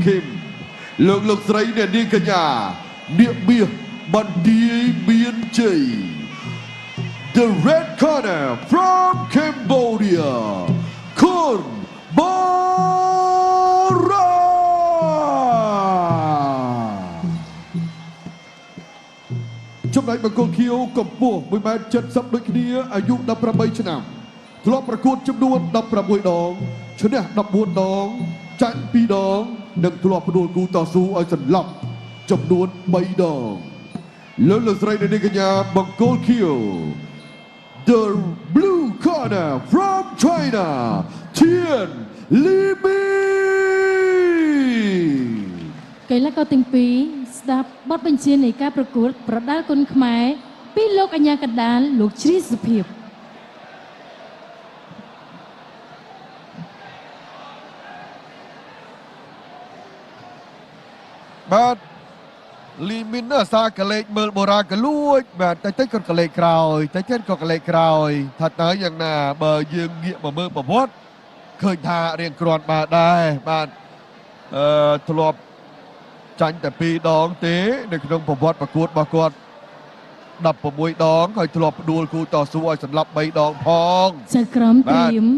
Kim លោកស្រីអ្នកនាងកញ្ញានាងមាសបណ្ឌាយមានជ័យ The red corner from Cambodia Kun Bora ចំណែកបង្គោលខៀវកម្ពស់1.70 ម៉ែត្រដូចគ្នាអាយុ18ឆ្នាំធ្លាប់ប្រកួតចំនួន16ដងឈ្នះ14ដងចាញ់2ដងនិងធ្លាប់ផ្ដួលគូតស៊ូឲ្យសន្លប់ចំនួន3ដងលោកស្រីអ្នកនាងកញ្ញាបង្គោលខៀវ The blue corner from China Tian Libi កីឡាករទាំងពីរស្ដាប់បទបញ្ជានៃការប្រកួតប្រដាល់គុនខ្មែរពីលោកអញ្ញាកណ្ដាលលោកជ្រីសុភាពបាទលីមីនសាកលេចមើលបូរ៉ាកលួចបាទតែគាត់កលេចក្រោយតែគាត់ក៏កលេចក្រោយថាតើយ៉ាងណាបើយើងងាកមកមើលប្រវត្តិឃើញថារៀងគ្រាន់បាទដែរបាទធ្លាប់ចាញ់តែ2ដងទេនៅក្នុងប្រវត្តិប្រកួតរបស់គាត់16ដងហើយធ្លាប់ផ្ដួលគូតស៊ូឲ្យសន្លប់3ដងផងចៅក្រមត្រៀម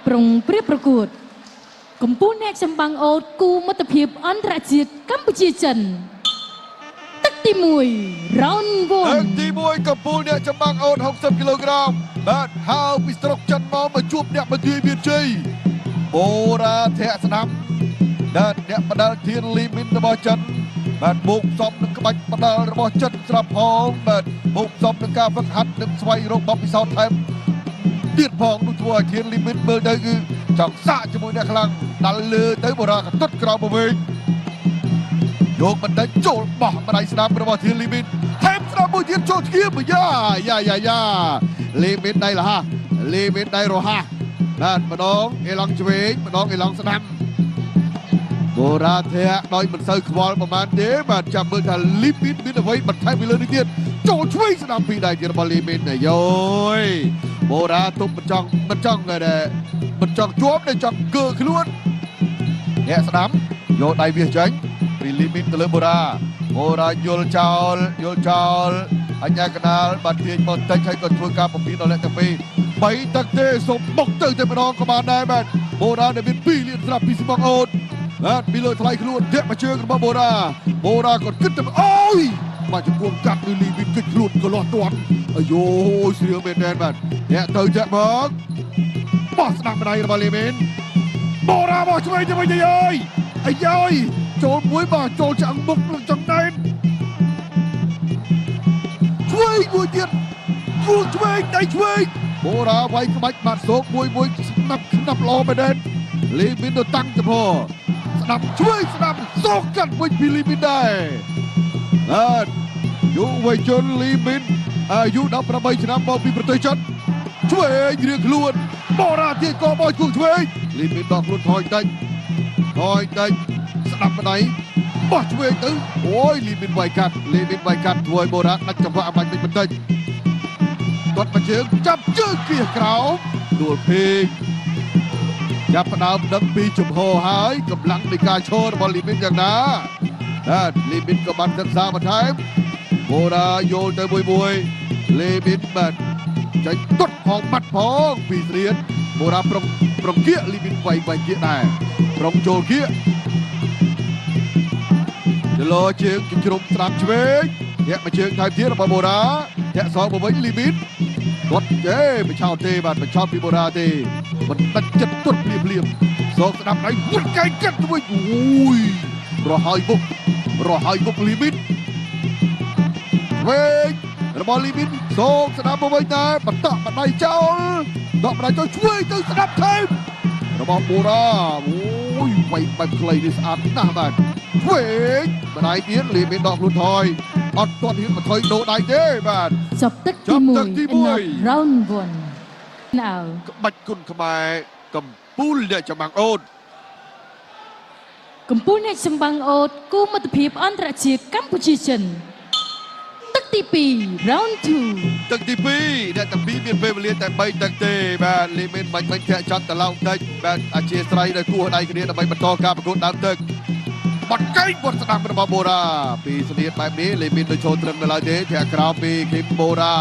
ប្រុងព្រៀបប្រកួតកម្ពុជាអ្នកចម្បាំងអូតគូមិត្តភាពអន្តរជាតិកម្ពុជាចិនទឹកទី1 round 1ទឹកទី1កម្ពុជាអ្នកចម្បាំងអូត60គីឡូក្រាមបាទហៅពីស្រុកចិនមកជួបអ្នកបណ្ឌាយមានជ័យបូរ៉ាធាក់ស្ដាំបាទអ្នកបដាល់ធានលីមីនរបស់ចិនបាទបូកផ្សំនឹងក្បាច់បដាល់របស់ចិនស្រាប់ផងបាទបូកផ្សំនឹងការហ្វឹកហាត់និងស្វែងរកបទពិសោធន៍ថែមទៀតផងនោះធ្វើឲ្យធានលីមីនមើលទៅគឺចង់សាកជាមួយអ្នកខ្លាំងដាល់លើទៅបូរ៉ាកតុតក្រោមមកវិញយកបណ្ឌិតចូលបោះម្ដាយស្ដាំរបស់ធានលីមីនថែមស្ដាំមួយទៀតចូលធៀបយ៉ាលីមីនដៃលះលីមីនដៃរហ័សបាទម្ដងអេឡង់ឆ្វេងម្ដងអេឡង់ស្ដាំបូរ៉ាធាក់ដោយមិនសូវខ្វល់ប្រហែលទេបាទចាំមើលថាលីមីនមានអ្វីបន្ថែមពីលើនេះទៀតចូលឆ្វេងស្ដាំពីដៃទៀតរបស់លីមីនអាយ៉យបូរ៉ាទុបមិនចង់តែមិនចង់ជាប់តែចង់កើខ្លួនអ្នកស្ដាំយកដៃវាចេញពីលីមីនទៅលើបូរ៉ាយល់ចោលអញ្ញាកណ្ដាលបាត់ទាញមកតិចហើយក៏ធ្វើការបំពេញដល់អ្នកទាំងពីរ3ទឹកទេសុំបុកទៅតែម្ដងក៏បានដែរបាទបូរ៉ាដែលមាន2លានស្រាប់ពីស្មងអូតបាទពីលើថ្លៃខ្លួនធាក់មកជើងរបស់បូរ៉ាក៏គិតទៅអូយបាទជង្គង់កាត់ពីលីមីនគិតខ្លួនក៏លាស់ទាត់អាយ៉ូស្រៀងមែនដែរបាទអ្នកទៅចាក់មកបោះស្ដាំម្ដាយរបស់លីមីនបូរ៉ាបោះឆ្វេងទៅវិញទៅអាយ៉យចូលមួយបាទចូលឆ្អឹងមុខនឹងចង្កេតឆ្វេងមួយទៀតឆ្វេងដៃឆ្វេងបូរ៉ាវាយក្បាច់បាត់សោកមួយស្ដាប់ល្អមែនទេលីមីនទៅតាំងចំហស្ដាប់ឆ្វេងស្ដាប់សោកកាត់វិញពីលីមីនដែរបាទយុវជនលីមីនអាយុ18ឆ្នាំមកពីប្រទេសចិនឆ្វេងរៀងខ្លួនបូរ៉ាទៀតក៏បោះគូឆ្វេងលីមីនដកខ្លួនថយតិចស្ដាប់ម្ដាយបោះឆ្វេងទៅអូយលីមីនវាយកាត់ធ្វើឲ្យបូរ៉ាដាច់ចង្វាក់បាច់បន្តិចគាត់មកជើងចាប់ជើងគៀសក្រោមដួលពេកចាប់ផ្ដើមដឹកពីចំហហើយកម្លាំងនៃការឈររបស់លីមីនយ៉ាងណាលីមីនក៏បានសិក្សាបន្ថែមបូរ៉ាយល់ទៅមួយលីមីនបាទចាញ់ទុតផងបាត់ផងពីស្រៀនបូរ៉ាប្រងគៀកលីមីនវាយគៀកដែរប្រងចូលគៀកចលោជើងជ្រុំស្ដាប់ឆ្វេងធាក់មកជើងថែមទៀតរបស់បូរ៉ាធាក់សងមកវិញលីមីនគាត់មិនឆោតទេបាទមិនឆោតពីបូរ៉ាទេបន្តិចចិត្តទុតភ្លាមសងស្ដាប់ដៃវត់កែកាត់ទៅវិញអូយរហ័យបុកលីមីនវិញរបស់លីមីនសងស្ដាប់មកវិញតែបន្តបណ្ដៃចោលដកបណ្ដៃចោលឆ្វេងទៅស្ដាប់ថែមរបស់បូរ៉ាអូយវាយបែបខ្លីនេះស្អាតណាស់បាទឆ្វេងម្ដាយទៀតលីមីនដកខ្លួនថយអត់ទាន់ហ៊ានបន្ថយដូរដៃទេបាទចប់ទឹកទី1 round 1ណៅក្បាច់គុនខ្មែរកម្ពុជាអ្នកចម្បាំងអូតកម្ពុជាអ្នកចម្បាំងអូតគូមិត្តភាពអន្តរជាតិកម្ពុជាចិនទឹក ទី2 round 2 ទឹកទី2អ្នកទាំងពីរមានពេលវេលាតែ3ទឹកទេបាទលីមីនមិនធាក់ចាប់ត្រឡប់តិចបាទអធិស្ឋានដល់គូដៃគ្នាដើម្បីបន្តការប្រកួតដើមទឹកបាត់កេងវត្តស្ដាំរបស់បូរ៉ាពីស្នៀតបែបនេះលីមីនទៅចូលត្រឹមនៅឡើយទេធាក់ក្រោមពីគីមបូរ៉ា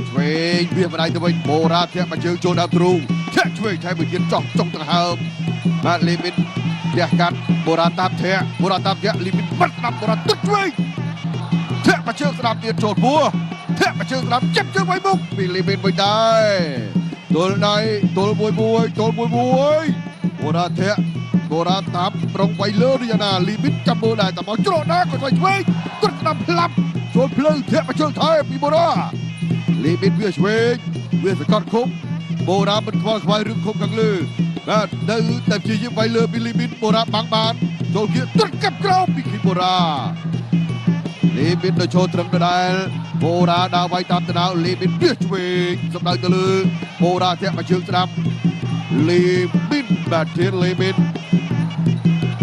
ឆ្វេងវាបណ្ដៃទៅវិញបូរ៉ាធាក់មកជើងចូលដើមទ្រូងធាក់ឆ្វេងថែមមួយទៀតចោះចុងដង្ហើមបាទលីមីនធាក់កាត់បូរ៉ាតាមធាក់បូរ៉ាតាមធាក់លីមីនបាត់ស្ដាំបូរ៉ាទឹកឆ្វេងធាក់មកជើងស្ដាំទៀតចូលពោះធាក់មកជើងស្ដាំចាប់ជើងໄວមុខពីលីមីនវិញដែរទល់ដៃទល់មួយបូរ៉ាធាក់បូរ៉ាតាមប្រងໄວលើឬយ៉ាងណាលីមីនចាប់មើលដែរតែមកច្រកណាក៏ឆ្វេងគាត់ស្ដាំផ្លាប់ចូលភ្លើងធាក់មកជើងថែពីបូរ៉ាលីមីនវាឆ្វេងវាសកាត់គុំបូរ៉ាមិនខ្វល់ខ្វាយរឿងគុំខាងលើបាទនៅតែព្យាយាមໄວលើពីលីមីនបូរ៉ាបាំងបានចូលគៀកទឹកកាប់ក្រោមពីគីបូរ៉ាលីមីនទៅចូលត្រឹមដដែលបូរ៉ាដើរវាយតាមដណ្ដើមលីមីនវាឆ្វេងសម្ដៅទៅលើបូរ៉ាធាក់មកជើងស្ដាំលីមីនបាទធានលីមីន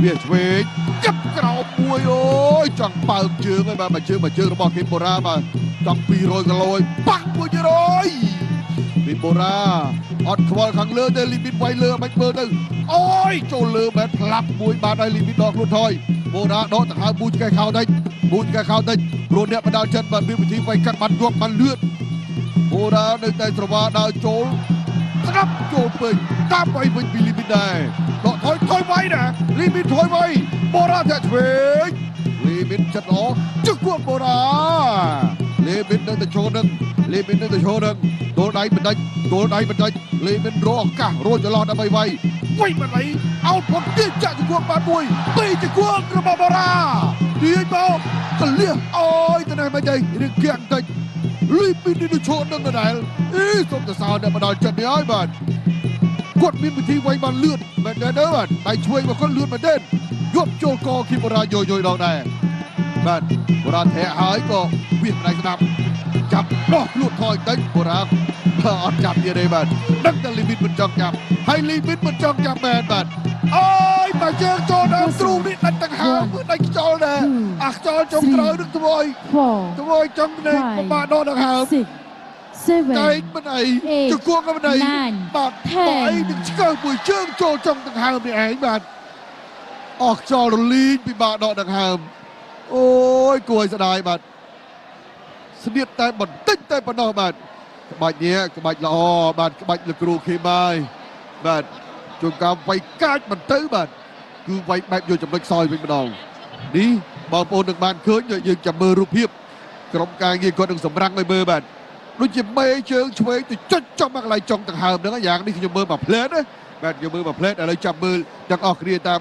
វាឆ្វេងកាប់ក្រោមមួយអូយចង់បើកជើងហើយបាទមកជើងរបស់គីបូរ៉ាបាទចង់200គីឡូបាក់មួយទៀតអើយពីបូរ៉ាអត់ខ្វល់ខាងលើទេលីមីនវាយលើមិនមើលទៅអូយចូលលើបែបផ្លាប់មួយបាទហើយលីមីនដកខ្លួនថយបូរ៉ាដកដង្ហើមប៊ូចកែខោតិចព្រោះអ្នកបណ្ដាលចិនបានមានវិធីវាយកាត់បានយកបានលឿនបូរ៉ានៅតែស្រវាដើរចូលស្ដាប់ចូលពេញតាមໄວវិញពីលីមីនដែរដកថយវាយណាលីមីនថយវាយបូរ៉ាធាក់ឆ្វេងលីមីនចិត្តល្អជឹកគួរបូរ៉ាលីមីននៅតែចូលនឹងដួលដៃបណ្ដាច់លីមីនរកឱកាសរួចចន្លោះដើម្បីវាយមិនអីអោតផុតទៀតចាក់ជង្គង់បានមួយពីរជង្គង់របស់បូរ៉ាទាញមកកលះអើយទៅនេះមិនទេរៀងគៀងតិចលីមីននេះឈរនឹងដដែលសុំទៅសោអ្នកបណ្ដាលចិត្តនេះហើយបាទគាត់មានវិធីវាយបានលឿនមែនទេបាទដៃឆ្វេងរបស់គាត់លឿនមែនទេយប់ចូលកគីបូរ៉ាយយដងដែរបាទបូរ៉ាធាក់ហើយក៏វាផ្នែកស្ដាប់ចាប់ដោះលួចថយតិចបូរ៉ាអត់ចាប់ទៀតទេបាទដឹងតែលីមីនមិនចង់ចាប់ហើយលីមីនមិនចង់ចាប់មែនបាទអើយបើជើងចូលដល់ទ្រូងនេះដាច់ទាំងហើមដាច់ខ្យល់ដែរអាខ្យល់ចុងក្រោយនឹងត្រួយចង់នេះពិបាកដកទាំងហើមតែមិនអីជង្គង់ក៏មិនអីបាទអីនឹងឆ្កើមួយជើងចូលចុងទាំងហើមនេះឯងបាទអស់ខ្យល់រលីងពិបាកដកទាំងហើមអូយគួរឲ្យស្ដាយបាទស្នៀតតែបន្តិចតែប៉ុណ្ណោះបាទក្បាច់នេះក្បាច់ល្អបាទក្បាច់លោកគ្រូខេម៉ាយបាទជួនកាលវាយកាចបន្ទៅបាទគឺវាយបែបយកចំណុចខ្សោយវិញម្ដងនេះបងប្អូននឹងបានឃើញយើងចាំមើលរូបភាពក្រុមការងារគាត់នឹងសម្រាំងឲ្យមើលបាទដូចជាមេជើងឆ្វេងទៅចុចចំមកកន្លែងចុងដង្ហើមហ្នឹងយ៉ាងនេះខ្ញុំមើលមួយផ្លែតណាបាទខ្ញុំមើលមួយផ្លែតឥឡូវចាំមើលទាំងអស់គ្នាតាម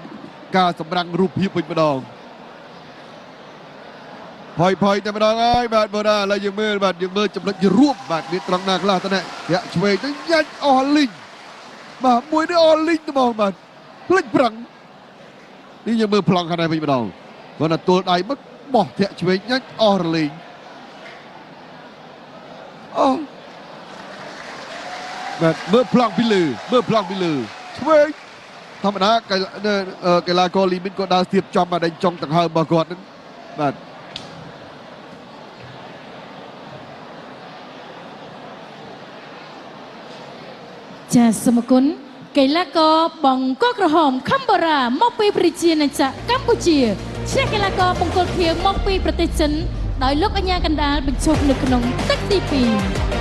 ការសម្រាំងរូបភាពវិញម្ដងផយតែម្ដងហើយបាទបូរ៉ាឥឡូវយើងមើលចំណុចរួមបាទមានត្រង់ណាខ្លះតើធាក់ឆ្វេងទៅយ៉ាច់អស់លីងបាទមួយនេះអស់លីងត្មងបាទភ្លេចប្រឹងនេះយើងមើលប្លង់ខាងនេះវិញម្ដងគាត់ទៅទួលដៃមកបោះធាក់ឆ្វេងយ៉ាច់អស់រលីងអូបាទមើលប្លង់ពីលើឆ្វេងធម្មតាកីឡាករលីមីនគាត់ដើរស្ទាបចំបាទដេញចុងដង្ហើមរបស់គាត់ហ្នឹងបាទចាសសូមអរគុណកីឡាករបង្គោលក្រហមខំបូរ៉ាមកពីប្រជាណាចក្រកម្ពុជាឈ្នះកីឡាករបង្គោលខៀវមកពីប្រទេសចិនដោយលោកអញ្ញាកណ្ដាលបញ្ឈប់នៅក្នុងទឹកទី2